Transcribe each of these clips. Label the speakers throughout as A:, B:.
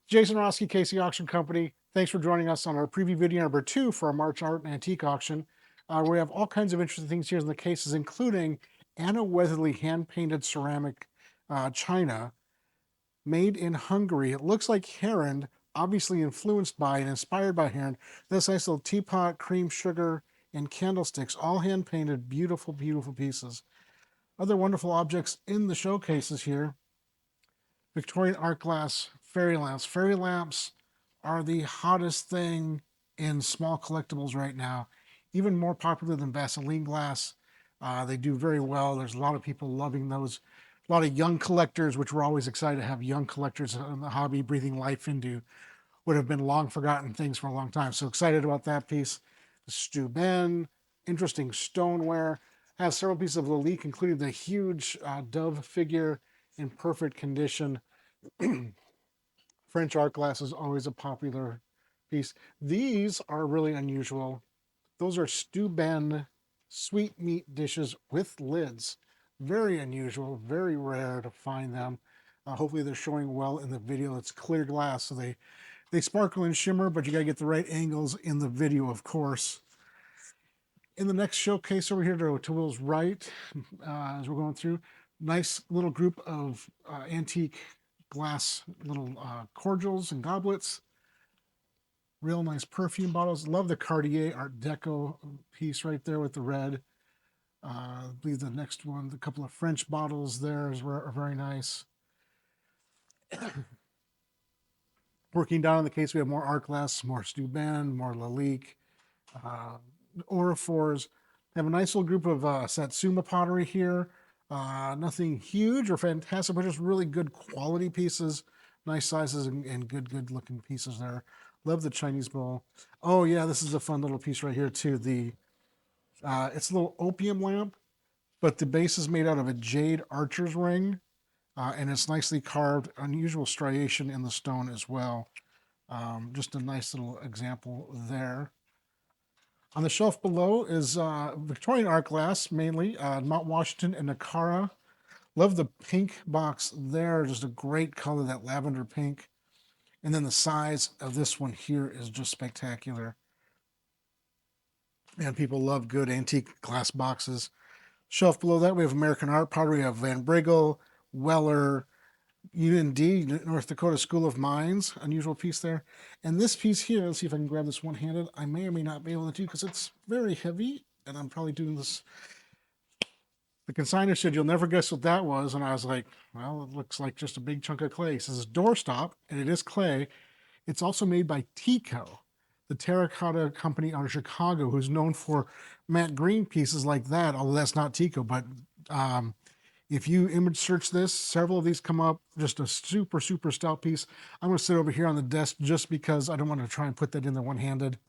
A: Jason Roski, Casey Auction Company. Thanks for joining us on our preview video number 2 for our March Art and Antique Auction. We have all kinds of interesting things here in the cases, including Anna Weatherly hand-painted ceramic china made in Hungary. It looks like heron, obviously influenced by and inspired by heron. This nice little teapot, cream, sugar, and candlesticks, all hand-painted, beautiful, beautiful pieces. Other wonderful objects in the showcases here. Victorian art glass fairy lamps. Fairy lamps are the hottest thing in small collectibles right now, even more popular than Vaseline glass. They do very well. There's a lot of people loving those. A lot of young collectors, which we're always excited to have young collectors in the hobby breathing life into what have been long forgotten things for a long time. So excited about that piece. The Steuben, interesting stoneware. Has several pieces of Lalique, including the huge dove figure in perfect condition. French art glass is always a popular piece. These are really unusual. Those are Steuben sweet meat dishes with lids. Very unusual, very rare to find them. Hopefully they're showing well in the video. It's clear glass, so they sparkle and shimmer, but you gotta get the right angles in the video, of course. In the next showcase over here to Will's right, as we're going through, nice little group of antique glass little cordials and goblets. Real nice perfume bottles. Love the Cartier Art Deco piece right there with the red. I believe the next one, the couple of French bottles there are very nice. Working down in the case, we have more art glass, more Steuben, more Lalique, Aurifors. Have a nice little group of Satsuma pottery here. Nothing huge or fantastic, but just really good quality pieces, nice sizes and good looking pieces there. Love the Chinese bowl. Oh yeah, this is a fun little piece right here too. It's a little opium lamp, but the base is made out of a jade archer's ring, and it's nicely carved. Unusual striation in the stone as well. Just a nice little example there. On the shelf below is Victorian art glass, mainly Mount Washington and Nicara. Love the pink box there, just a great color, that lavender pink. And then the size of this one here is just spectacular. And people love good antique glass boxes. Shelf below that, we have American art pottery. We have Van Brigel, Weller, UND, North Dakota School of Mines, unusual piece there. And this piece here, let's see if I can grab this one-handed. I may or may not be able to do because it's very heavy, and I'm probably doing this. The consignor said, "You'll never guess what that was." And I was like, well, it looks like just a big chunk of clay. It says doorstop, and it is clay. It's also made by Tico, the terracotta company out of Chicago, who's known for matte green pieces like that, although that's not Tico. But if you image search this, several of these come up. Just a super, super stout piece. I'm going to sit over here on the desk just because I don't want to try and put that in there one-handed,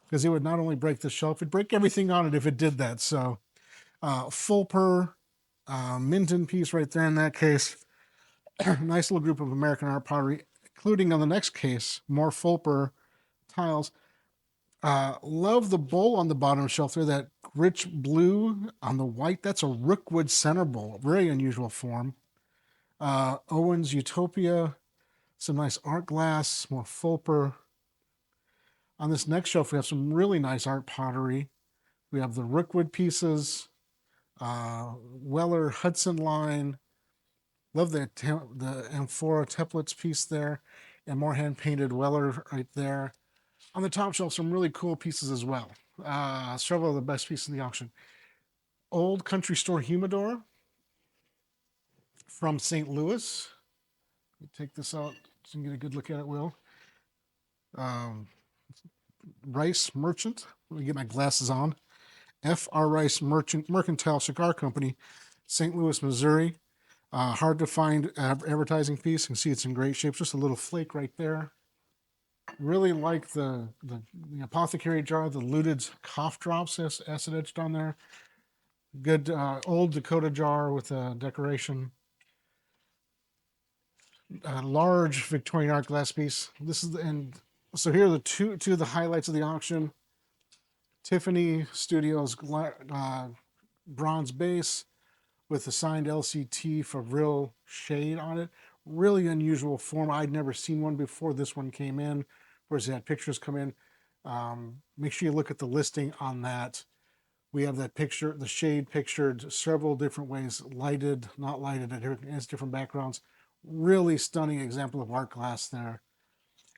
A: because it would not only break the shelf, it'd break everything on it if it did that. So Fulper, Minton piece right there in that case. Nice little group of American art pottery, including on the next case, more Fulper tiles. Love the bowl on the bottom shelf there, that rich blue on the white. That's a Rookwood center bowl, very unusual form. Owen's Utopia, some nice art glass, more Fulper. On this next shelf, we have some really nice art pottery. We have the Rookwood pieces, Weller Hudson line. Love the amphora templates piece there, and more hand-painted Weller right there. On the top shelf, some really cool pieces as well. Several of the best pieces in the auction. Old Country Store humidor from St. Louis. Let me take this out so you can get a good look at it, Will. Rice Merchant. Let me get my glasses on. F.R. Rice Mercantile Cigar Company, St. Louis, Missouri. Hard to find advertising piece. You can see it's in great shape. Just a little flake right there. Really like the apothecary jar, the Luted's cough drops acid etched on there. Good old Dakota jar with a decoration. A large Victorian art glass piece. This is so here are the two of the highlights of the auction. Tiffany Studios bronze base with the signed LCT for real shade on it. Really unusual form. I'd never seen one before this one came in. Of course, it had pictures come in. Make sure you look at the listing on that. We have that picture, the shade pictured several different ways, lighted, not lighted, it has different backgrounds. Really stunning example of art glass there.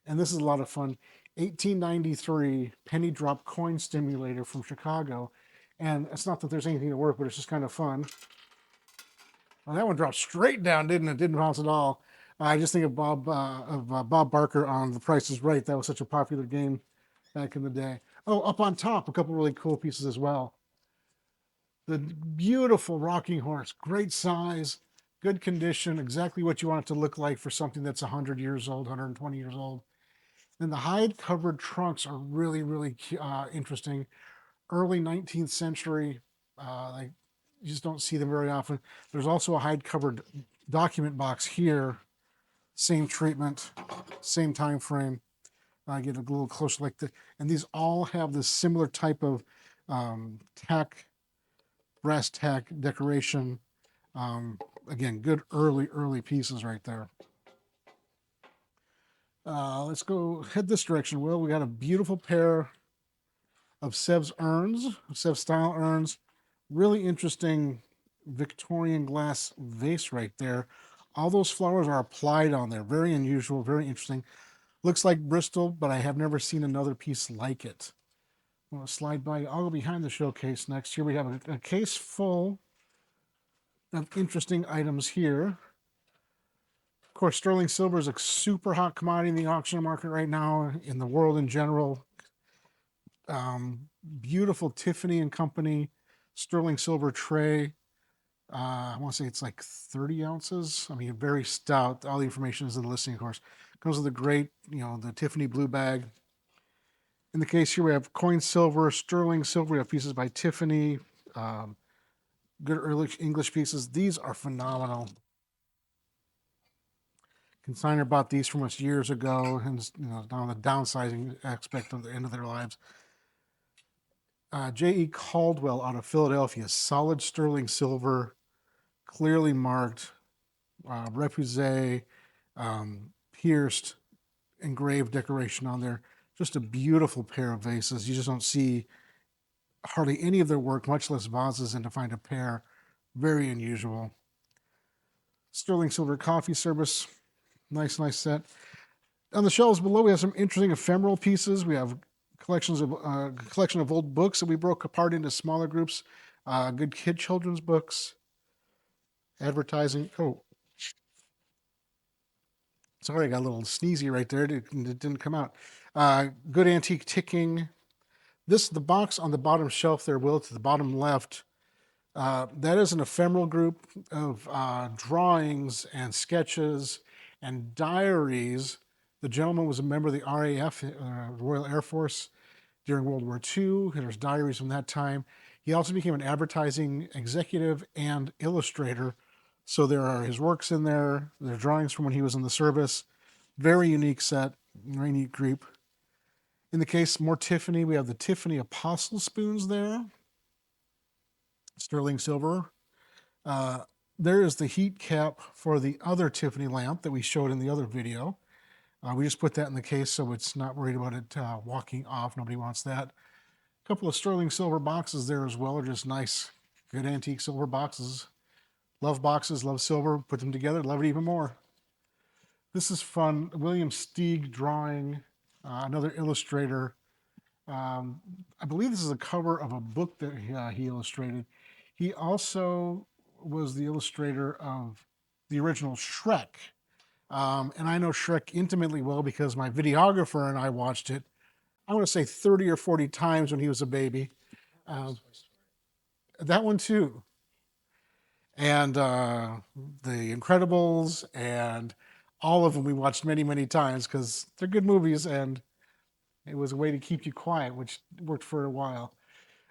A: And this is a lot of fun. 1893 penny drop coin stimulator from Chicago. And it's not that there's anything to work, but it's just kind of fun. Well, that one dropped straight down, didn't it? Didn't bounce at all. I just think of Bob Barker on The Price is Right. That was such a popular game back in the day. Oh, up on top, a couple really cool pieces as well. The beautiful rocking horse, great size, good condition, exactly what you want it to look like for something that's 100 years old, 120 years old. And the hide covered trunks are really, really interesting. Early 19th century, like you just don't see them very often. There's also a hide covered document box here, same treatment, same time frame. I get a little closer like the, and these all have this similar type of tack, brass tack decoration. Again, good early pieces right there. Let's go head this direction, Will. We got a beautiful pair of Sev's urns, Sev style urns. Really interesting Victorian glass vase right there. All those flowers are applied on there. Very unusual, very interesting. Looks like Bristol, but I have never seen another piece like it. I'm going to slide by. I'll go behind the showcase next. Here we have a case full of interesting items here. Of course, sterling silver is a super hot commodity in the auction market right now, in the world in general. Beautiful Tiffany and Company sterling silver tray. I want to say it's like 30 ounces. I mean, very stout. All the information is in the listing, of course. Comes with a great, the Tiffany blue bag. In the case here, we have coin silver, sterling silver. We have pieces by Tiffany. Um, Good early English pieces. These are phenomenal. Consigner bought these from us years ago, and now the downsizing aspect of the end of their lives. J.E. Caldwell out of Philadelphia, solid sterling silver, clearly marked, repoussé, pierced, engraved decoration on there. Just a beautiful pair of vases. You just don't see hardly any of their work, much less vases, and to find a pair, very unusual. Sterling silver coffee service, nice set. On the shelves below, we have some interesting ephemeral pieces. We have collection of old books that we broke apart into smaller groups. Good children's books, advertising. Oh, sorry, I got a little sneezy right there. It didn't come out. Good antique ticking. The box on the bottom shelf there, Will, to the bottom left. That is an ephemeral group of drawings and sketches and diaries. The gentleman was a member of the RAF, Royal Air Force, during World War II. There's diaries from that time. He also became an advertising executive and illustrator. So there are his works in there. There are drawings from when he was in the service. Very unique set, very neat group. In the case, more Tiffany, we have the Tiffany Apostle spoons there. Sterling silver. Uh, there is the heat cap for the other Tiffany lamp that we showed in the other video. We just put that in the case so it's not worried about it walking off. Nobody wants that. A couple of sterling silver boxes there as well. Are just nice, good antique silver boxes. Love boxes, love silver. Put them together, love it even more. This is fun. William Steig drawing, another illustrator. I believe this is a cover of a book that he illustrated. He also was the illustrator of the original Shrek. And I know Shrek intimately well because my videographer and I watched it, I want to say 30 or 40 times when he was a baby. Um, that one too. And The Incredibles and all of them we watched many times because they're good movies and it was a way to keep you quiet, which worked for a while.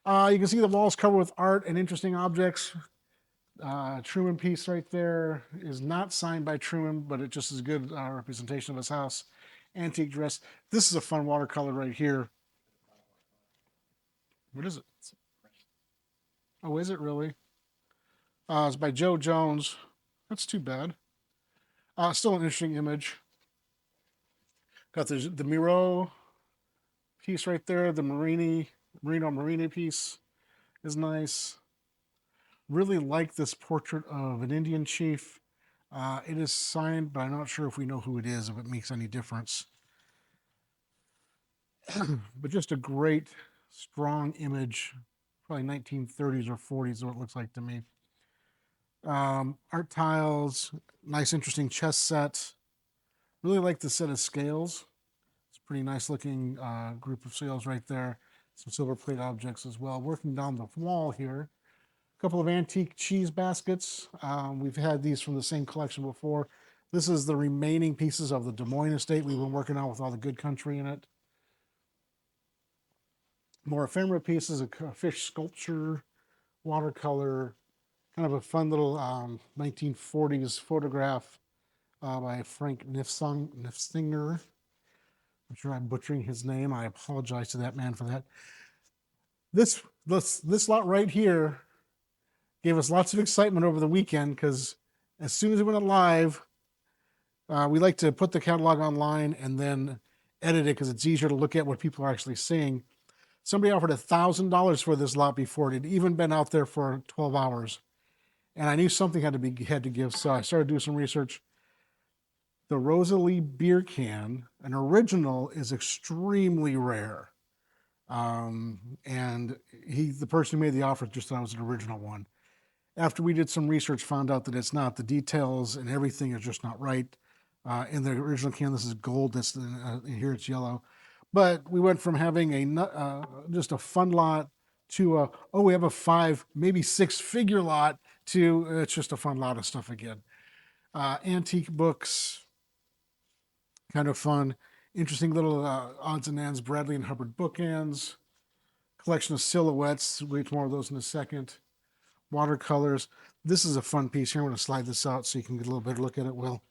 A: You can see the walls covered with art and interesting objects. Truman piece right there is not signed by Truman, but it just is a good representation of his house. Antique dress. This is a fun watercolor right here. What is it? Oh, is it really? It's by Joe Jones. That's too bad. Still an interesting image. Got the Miro piece right there. The Merino Marini piece is nice. Really like this portrait of an Indian chief. It is signed, but I'm not sure if we know who it is, if it makes any difference. But just a great, strong image, probably 1930s or 40s, is what it looks like to me. Art tiles, nice, interesting chess set. Really like the set of scales. It's a pretty nice looking group of scales right there. Some silver plate objects as well. Working down the wall here, a couple of antique cheese baskets. We've had these from the same collection before. This is the remaining pieces of the Des Moines estate we've been working on with all the good country in it. More ephemera pieces, a fish sculpture, watercolor, kind of a fun little 1940s photograph by Frank Nifstinger. I'm sure I'm butchering his name. I apologize to that man for that. This lot right here gave us lots of excitement over the weekend because as soon as it went live, we like to put the catalog online and then edit it because it's easier to look at what people are actually seeing. Somebody offered $1,000 for this lot before it had even been out there for 12 hours, and I knew something had to give, so I started doing some research. The Rosalie beer can, an original, is extremely rare. And the person who made the offer just thought it was an original one. After we did some research, found out that it's not. The details and everything is just not right. In the original can, this is gold. Here it's yellow. But we went from having just a fun lot to we have a 5, maybe 6-figure lot to it's just a fun lot of stuff again. Antique books, kind of fun. Interesting little odds and ends, Bradley and Hubbard bookends. Collection of silhouettes. We'll get more of those in a second. Watercolors. This is a fun piece here. I'm going to slide this out so you can get a little better look at it, Will.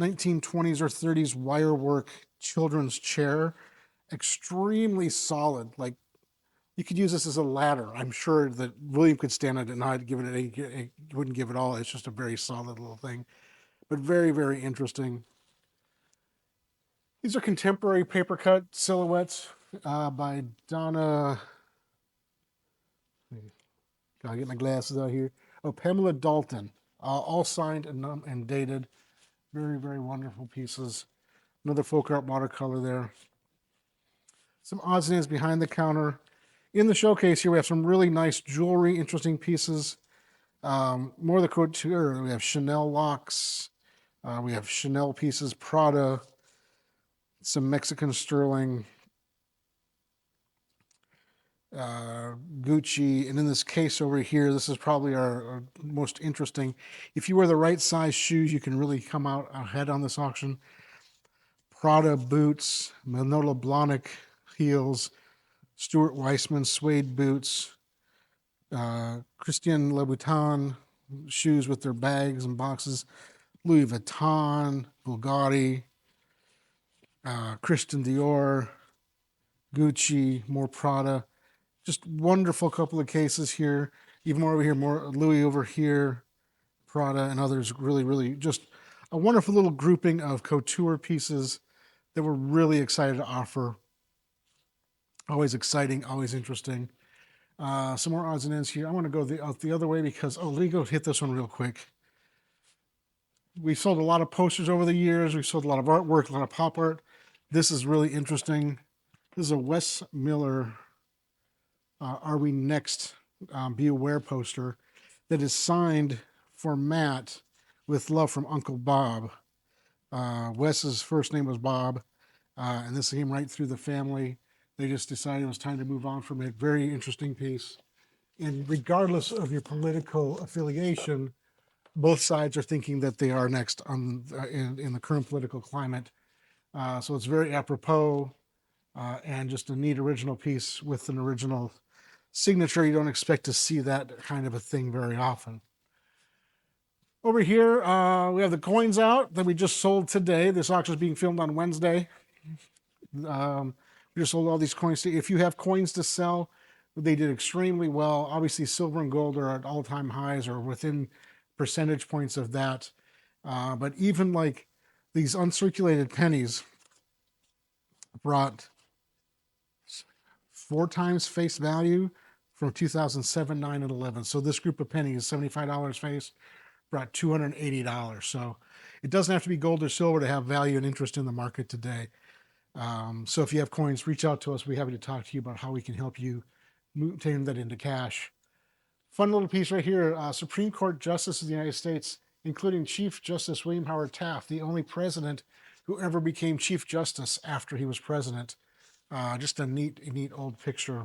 A: 1920s or 30s wirework children's chair. Extremely solid. Like, you could use this as a ladder. I'm sure that William could stand on it and I'd give it he wouldn't give it all. It's just a very solid little thing. But very, very interesting. These are contemporary paper cut silhouettes by Donna. Gotta get my glasses out here. Oh, Pamela Dalton. All signed and dated. Very, very wonderful pieces. Another folk art watercolor there. Some odds and ends behind the counter. In the showcase here, we have some really nice jewelry, interesting pieces. More of the couture. We have Chanel locks. We have Chanel pieces, Prada, some Mexican sterling, Gucci, and in this case over here, this is probably our most interesting. If you wear the right size shoes, you can really come out ahead on this auction. Prada boots, Manolo Blahnik heels, Stuart Weitzman suede boots, Christian Louboutin shoes with their bags and boxes, Louis Vuitton, Bulgari, Christian Dior, Gucci, more Prada. Just wonderful couple of cases here. Even more over here, more Louis over here, Prada, and others. Really, really just a wonderful little grouping of couture pieces that we're really excited to offer. Always exciting, always interesting. Some more odds and ends here. I want to go out the other way because, let me go hit this one real quick. We've sold a lot of posters over the years. We've sold a lot of artwork, a lot of pop art. This is really interesting. This is a Wes Miller Are We Next Be Aware poster that is signed for Matt with love from Uncle Bob. Wes's first name was Bob, and this came right through the family. They just decided it was time to move on from it. Very interesting piece. And regardless of your political affiliation, both sides are thinking that they are next in the current political climate. So it's very apropos and just a neat original piece with an original signature. You don't expect to see that kind of a thing very often. Over here, we have the coins out that we just sold today. This auction is being filmed on Wednesday. We just sold all these coins. If you have coins to sell, they did extremely well. Obviously, silver and gold are at all-time highs or within percentage points of that. But even like these uncirculated pennies brought 4 times face value from 2007, 9, and 11. So this group of pennies, $75 face, brought $280. So it doesn't have to be gold or silver to have value and interest in the market today. So if you have coins, reach out to us. We're happy to talk to you about how we can help you turn that into cash. Fun little piece right here. Supreme Court Justice of the United States, including Chief Justice William Howard Taft, the only president who ever became Chief Justice after he was president. Just a neat old picture.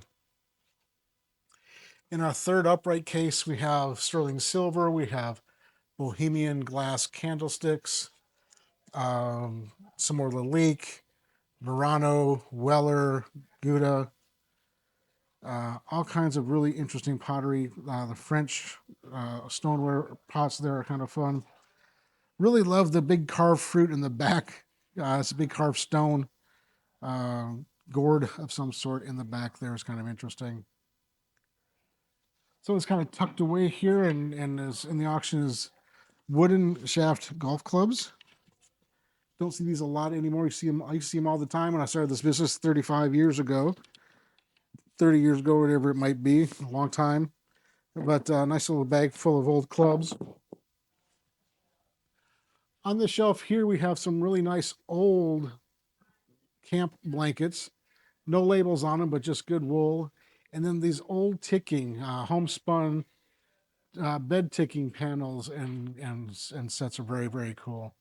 A: In our third upright case, we have sterling silver. We have Bohemian glass candlesticks, some more Lalique, Murano, Weller, Gouda, all kinds of really interesting pottery. The French stoneware pots there are kind of fun. Really love the big carved fruit in the back. It's a big carved stone uh, gourd of some sort in the back there is kind of interesting. So it's kind of tucked away here, and is in the auction is wooden shaft golf clubs. Don't see these a lot anymore. You see them. I used to see them all the time when I started this business 35 years ago, 30 years ago, whatever it might be, a long time. But a nice little bag full of old clubs. On the shelf here, we have some really nice old camp blankets. No labels on them, but just good wool. And then these old ticking, homespun bed ticking panels and sets are very, very cool.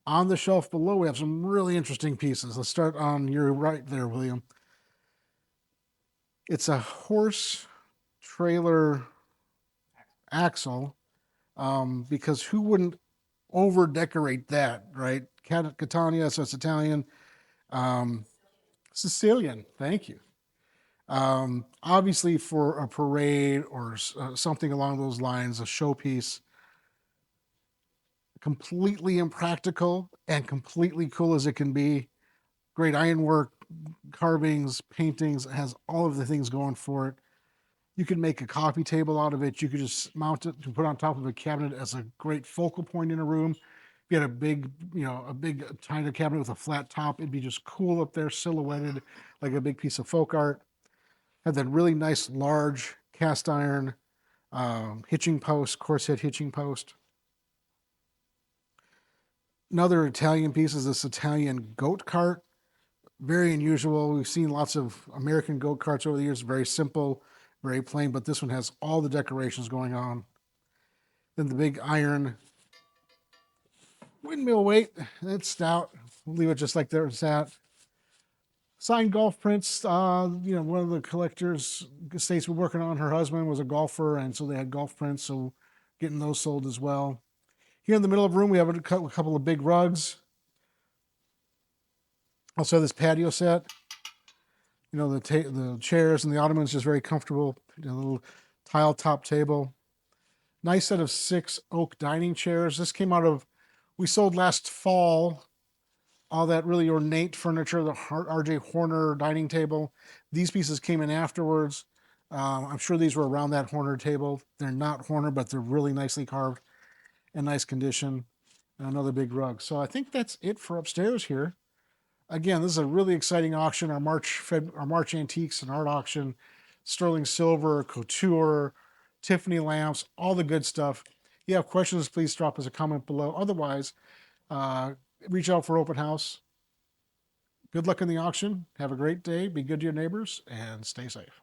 A: On the shelf below, we have some really interesting pieces. Let's start on your right there, William. It's a horse trailer axle, because who wouldn't over decorate that, right? Catania, so it's Italian. Um, Sicilian, thank you. Obviously, for a parade or something along those lines, a showpiece, completely impractical and completely cool as it can be. Great ironwork, carvings, paintings, it has all of the things going for it. You can make a coffee table out of it. You could just mount it to put on top of a cabinet as a great focal point in a room. If you had a big, a big china cabinet with a flat top, it'd be just cool up there, silhouetted like a big piece of folk art. Had that really nice, large cast iron hitching post, corset hitching post. Another Italian piece is this Italian goat cart. Very unusual. We've seen lots of American goat carts over the years, very simple, very plain, but this one has all the decorations going on. Then the big iron windmill weight, it's stout. We'll leave it just like there it's at. Signed golf prints. One of the collectors estates we're working on, her husband was a golfer, and so they had golf prints, so getting those sold as well. Here in the middle of the room, we have a couple of big rugs. Also, this patio set. The chairs and the ottomans just very comfortable. A little tile top table. Nice set of 6 oak dining chairs. This came out of, we sold last fall all that really ornate furniture, the R.J. Horner dining table. These pieces came in afterwards. I'm sure these were around that Horner table. They're not Horner, but they're really nicely carved and nice condition. And another big rug. So I think that's it for upstairs here. Again, this is a really exciting auction. Our March antiques and art auction, sterling silver, couture, Tiffany lamps, all the good stuff. If you have questions, please drop us a comment below. Otherwise, uh, reach out for open house. Good luck in the auction. Have a great day. Be good to your neighbors and stay safe.